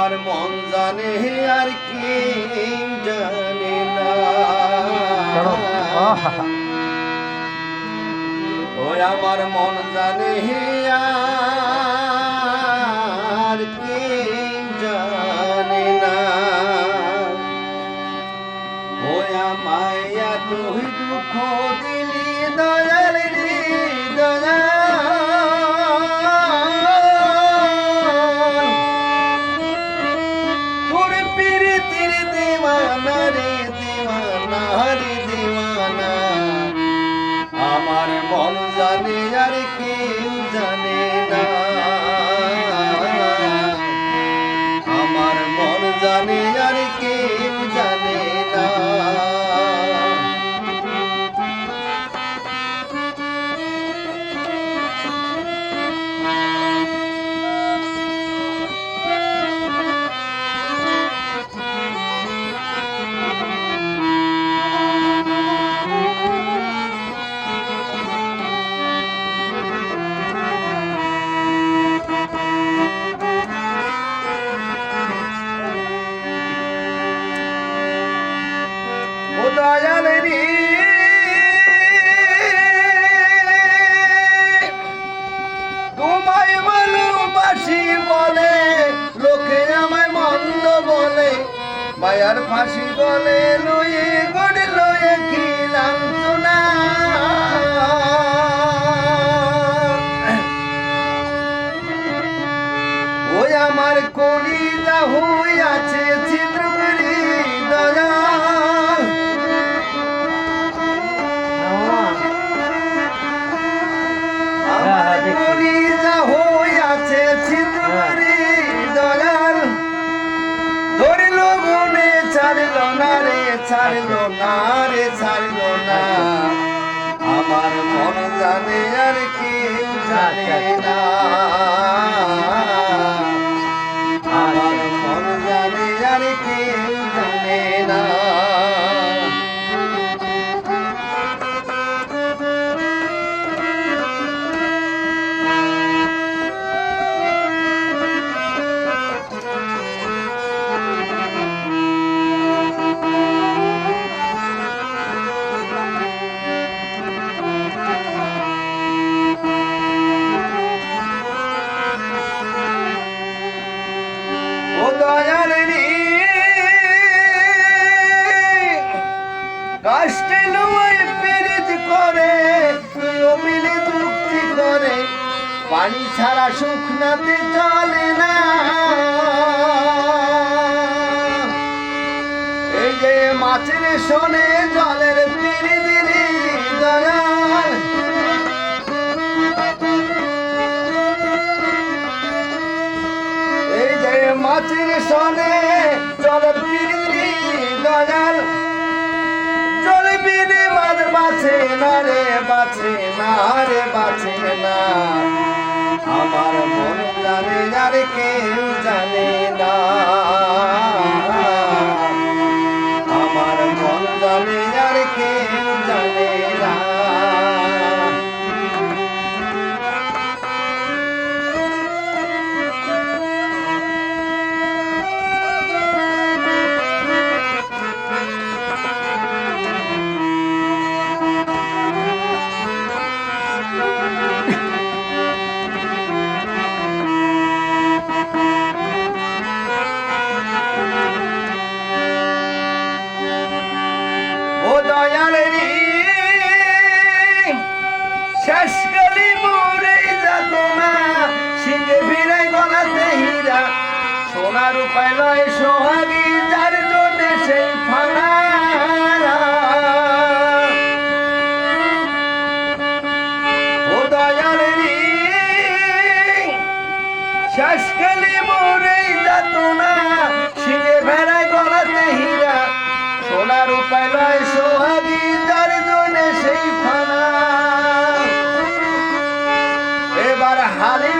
আমার মন জানে আর কি জানে না ওই আমার মন জানে আর কি জানে না ওই আমায় তুই দুঃখ দিলি দয়াল রে দয়াল আমার মন জানে আর কেউ জানে না আমার মন জানে আর কেউ জানে না দয়াল রে তোমায় ভালোবাসি বলে লোকে আমায় মন্দ বলে মায়ার ফাঁসি বলে লয়ে গড়ে লয়ে খিলাম তো না ওই আমার কলিজা হইয়াছে ছিদ্রপুরি দয়াল কলিজা হইয়াছে ছিদ্রপুরি দয়াল ধরিল মনে ছাড়ল না রে ছাড়ল না রে ছাড়ল না আমার মন জানে আর কেউ জানে না আমার মন জানে আর কেউ জানে না দয়াল রে কষ্টে লই পীড়িত করে অমিলে যুক্তি করে পানি ছাড়া শুকনাতে চলে না এই যে মাছের শোনে জলের পীড়িত রে দয়াল মাছের সনে জলের পিড়ি দয়াল জল পিড়ি মাছ বাঁচে না রে বাঁচে না রে বাঁচে না আমার মন জানে আর কেউ জানে না আমার মন জানে আর কেউ জানে না দয়াল রে শেষকালি মরে যাত না সিংহে ভিড়াই গলাতে হীরা সোনার উপায় লয় সোহাগী যার জন্য সেই ফানা ও দয়াল রে শেষকালি মরে যাত না সিংহে ভেড়াই গলাতে হীরা সোনার উপায় লয় সোহাগী যার জন্য সেই ফানা এবার হালি